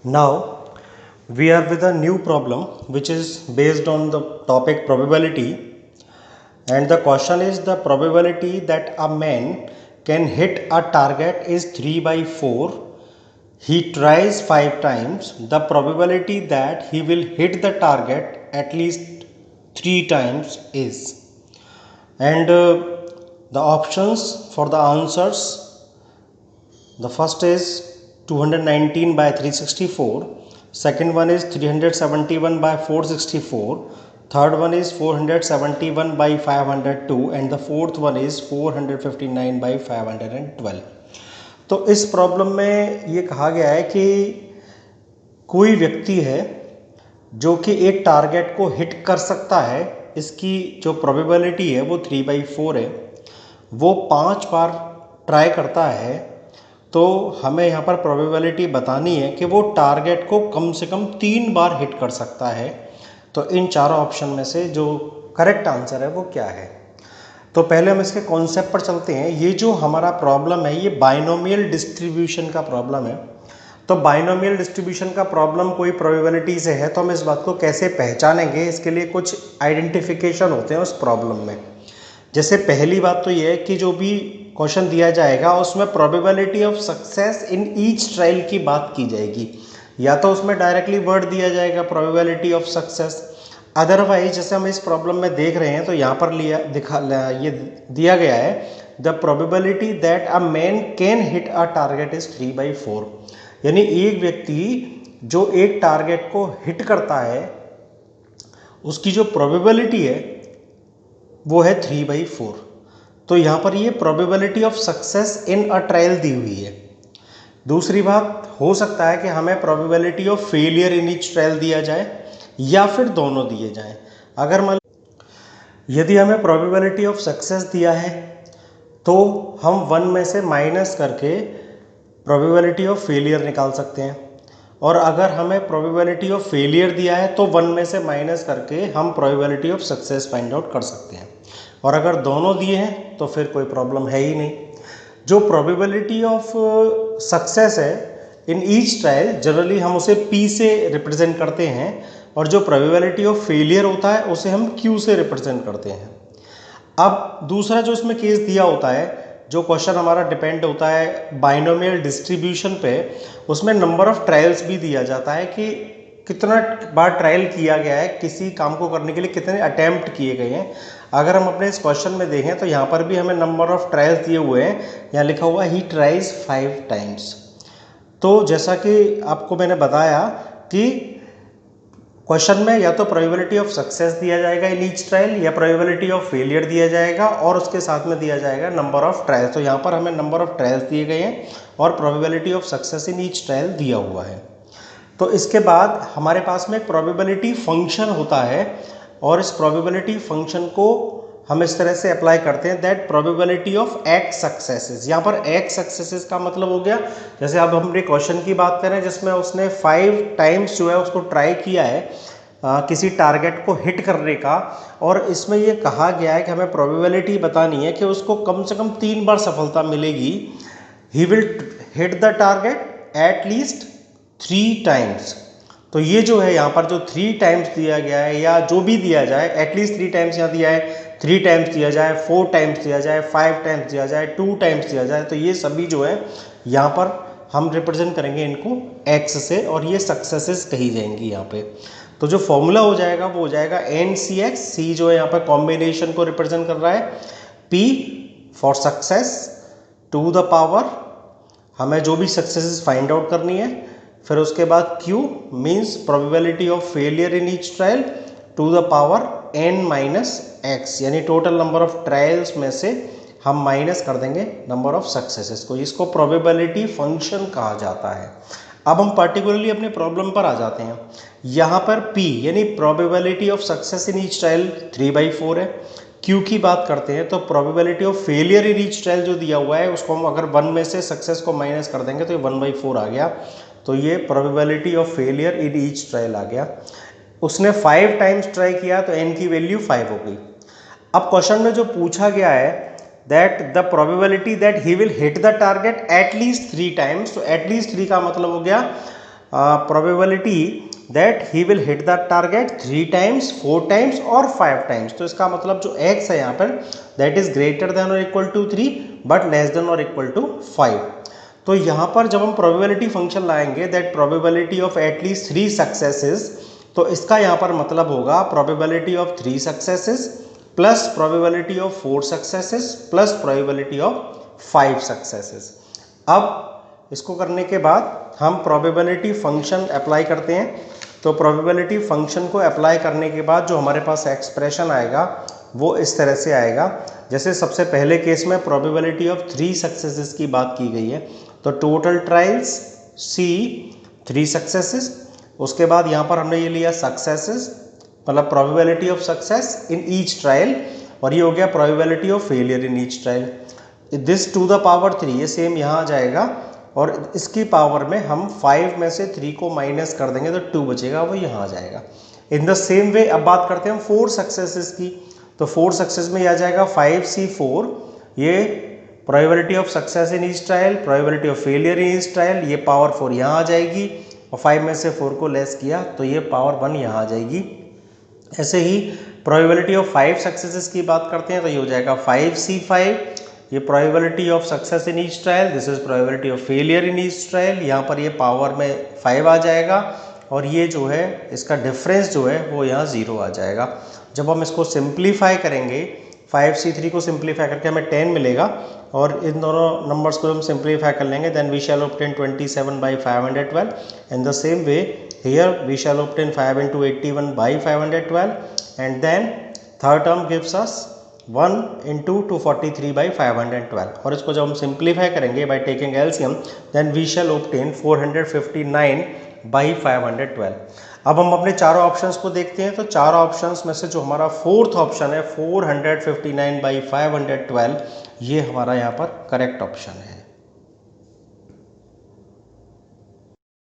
Now we are with a new problem which is based on the topic probability, and the question is the probability that a man can hit a target is 3 by 4. He tries 5 times. The probability that he will hit the target at least 3 times is, and the options for the answers, the first is 219 by 364, second one is 371 by 464, third one is 471 by 502, and the fourth one is 459 by 512. तो इस problem में ये कहा गया है कि कोई व्यक्ति है जो कि एक टारगेट को हिट कर सकता है, इसकी जो प्रोबेबिलिटी है वो 3/4 है, वो 5 बार ट्राई करता है, तो हमें यहाँ पर प्रोबेबिलिटी बतानी है कि वो टारगेट को कम से कम 3 बार हिट कर सकता है। तो इन चारों ऑप्शन में से जो करेक्ट आंसर है वो क्या है? तो पहले हम इसके कॉन्सेप्ट पर चलते हैं। ये जो हमारा प्रॉब्लम है ये बाइनोमियल डिस्ट्रीब्यूशन का प्रॉब्लम है। तो बाइनोमियल डिस्ट्रीब्यूशन का प्रॉब्लम कोई प्रोबेबिलिटी से है, तो हम इस बात को कैसे पहचानेंगे? इसके लिए कुछ आइडेंटिफिकेशन होते हैं उस प्रॉब्लम में। जैसे पहली बात तो ये है कि जो भी क्वेश्चन दिया जाएगा उसमें probability of success in each trial की बात की जाएगी, या तो उसमें डायरेक्टली वर्ड दिया जाएगा प्रोबेबिलिटी ऑफ सक्सेस, अदरवाइज जैसे हम इस प्रॉब्लम में देख रहे हैं तो यहाँ पर ये दिया गया है the probability that a man can hit a target is 3/4, यानी एक व्यक्ति जो एक टारगेट को हिट करता है उसकी जो प्रोबेबिलिटी है वो है 3/4। तो यहाँ पर ये probability of success in a trial दी हुई है। दूसरी बात, हो सकता है कि हमें probability of failure in each trial दिया जाए या फिर दोनों दिए जाएं। अगर मान यदि हमें प्रोबेबिलिटी ऑफ सक्सेस दिया है तो हम 1 में से माइनस करके प्रोबेबिलिटी ऑफ फेलियर निकाल सकते हैं, और अगर हमें प्रोबेबिलिटी ऑफ फेलियर दिया है तो 1 में से माइनस करके हम probability of success find out कर सकते हैं। और अगर दोनों दिए हैं तो फिर कोई प्रॉब्लम है ही नहीं। जो प्रोबेबिलिटी ऑफ सक्सेस है इन ईच ट्रायल, जनरली हम उसे P से रिप्रेजेंट करते हैं, और जो प्रोबेबिलिटी ऑफ फेलियर होता है उसे हम Q से रिप्रेजेंट करते हैं। अब दूसरा जो इसमें केस दिया होता है, जो क्वेश्चन हमारा डिपेंड होता है बाइनोमियल डिस्ट्रीब्यूशन पे, उसमें नंबर ऑफ ट्रायल्स भी दिया जाता है कि कितना बार ट्रायल किया गया है, किसी काम को करने के लिए कितने अटैम्प्ट किए गए हैं। अगर हम अपने इस क्वेश्चन में देखें तो यहाँ पर भी हमें नंबर ऑफ ट्रायल्स दिए हुए हैं, यहाँ लिखा हुआ है ही ट्राइज 5 टाइम्स। तो जैसा कि आपको मैंने बताया कि क्वेश्चन में या तो प्रोबेबिलिटी ऑफ सक्सेस दिया जाएगा इन ईच ट्रायल, या प्रोबेबिलिटी ऑफ फेलियर दिया जाएगा, और उसके साथ में दिया जाएगा नंबर ऑफ ट्रायल्स। तो यहाँ पर हमें नंबर ऑफ ट्रायल्स दिए गए हैं और probability of success in each trial दिया हुआ है। तो इसके बाद हमारे पास में एक प्रोबेबिलिटी फंक्शन होता है, और इस प्रोबेबिलिटी फंक्शन को हम इस तरह से अप्लाई करते हैं that probability of x successes. यहाँ पर एक्स सक्सेसेस का मतलब हो गया, जैसे अब हम अपने क्वेश्चन की बात करें जिसमें उसने 5 टाइम्स जो है उसको ट्राई किया है किसी टारगेट को हिट करने का, और इसमें ये कहा गया है कि हमें प्रोबेबिलिटी बतानी है कि उसको कम से कम 3 बार सफलता मिलेगी। He will hit the target at least 3 times. तो ये जो है यहाँ पर जो 3 टाइम्स दिया गया है, या जो भी दिया जाए, एटलीस्ट 3 टाइम्स यहाँ दिया है, 3 टाइम्स दिया जाए, 4 टाइम्स दिया जाए, 5 टाइम्स दिया जाए, 2 टाइम्स दिया जाए, तो ये सभी जो है यहाँ पर हम रिप्रेजेंट करेंगे इनको एक्स से, और ये सक्सेसेस कही जाएंगी यहाँ पे। तो जो फॉर्मूला हो जाएगा वो हो जाएगा NCX, सी जो है यहाँ पर कॉम्बिनेशन को रिप्रेजेंट कर रहा है, P for success to the power, हमें जो भी सक्सेसेस फाइंड आउट करनी है, फिर उसके बाद Q means probability of failure in each trial to the power N-X, यानी टोटल नंबर ऑफ ट्रायल्स में से हम माइनस कर देंगे नंबर ऑफ सक्सेसेस को। इसको प्रोबेबिलिटी फंक्शन कहा जाता है। अब हम पर्टिकुलरली अपने प्रॉब्लम पर आ जाते हैं। यहाँ पर P यानी probability of success in each trial 3/4 है। Q की बात करते हैं तो probability of failure in each trial जो दिया हुआ है उसको हम अगर 1 में से सक्सेस को माइनस कर देंगे तो ये 1/4 आ गया। तो ये probability of failure in each trial आ गया। उसने 5 टाइम्स ट्राई किया तो n की वैल्यू 5 हो गई। अब क्वेश्चन में जो पूछा गया है that the probability that he will hit the target at least 3 times, तो एट लीस्ट 3 का मतलब हो गया probability that he will hit the target 3 times, 4 times और 5 टाइम्स। तो इसका मतलब जो x है यहाँ पर दैट इज ग्रेटर देन और equal to 3 but less than और इक्वल टू 5। तो यहाँ पर जब हम प्रोबेबिलिटी फंक्शन लाएंगे that probability of at least 3 successes, तो इसका यहाँ पर मतलब होगा probability of 3 successes plus probability of 4 successes plus probability of 5 successes. अब इसको करने के बाद हम प्रोबेबिलिटी फंक्शन अप्लाई करते हैं। तो प्रोबेबिलिटी फंक्शन को अप्लाई करने के बाद जो हमारे पास एक्सप्रेशन आएगा वो इस तरह से आएगा। जैसे सबसे पहले केस में प्रोबेबिलिटी ऑफ 3 सक्सेसेस की बात की गई है, तो टोटल ट्रायल्स C 3 सक्सेसेस, उसके बाद यहाँ पर हमने ये लिया सक्सेसेस मतलब probability of success in each trial, और ये हो गया probability of failure in each trial. This to the power 3 ये सेम यहाँ आ जाएगा, और इसकी पावर में हम 5 में से 3 को माइनस कर देंगे तो 2 बचेगा, वो यहाँ आ जाएगा। इन द सेम वे अब बात करते हैं हम 4 सक्सेसेस की। तो 4 सक्सेस में यह आ जाएगा 5C4, ये probability of success in each trial, probability of failure in each trial, ये पावर 4 यहाँ आ जाएगी, और 5 में से 4 को लेस किया तो ये पावर 1 यहाँ आ जाएगी। ऐसे ही प्रोबेबिलिटी ऑफ 5 सक्सेसेस की बात करते हैं तो ये हो जाएगा 5C5, ये probability of success in each trial, this is probability of failure in each trial, यहाँ पर ये पावर में 5 आ जाएगा, और ये जो है इसका डिफरेंस जो है वो यहाँ 0 आ जाएगा। जब हम इसको सिंप्लीफाई करेंगे 5C3 को सिंप्लीफाई करके हमें 10 मिलेगा, और इन दोनों नंबर्स को हम सिंप्लीफाई कर लेंगे then we shall obtain 27/512। In the same way here we shall obtain 5 into 81/512, and then third term gives us 1 into 243/512, और इसको जब हम सिंप्लीफाई करेंगे by taking LCM then we shall obtain 459/512। अब हम अपने चारों ऑप्शंस को देखते हैं। तो चारों ऑप्शंस में से जो हमारा फोर्थ ऑप्शन है 459/512, ये हमारा यहाँ पर करेक्ट ऑप्शन है।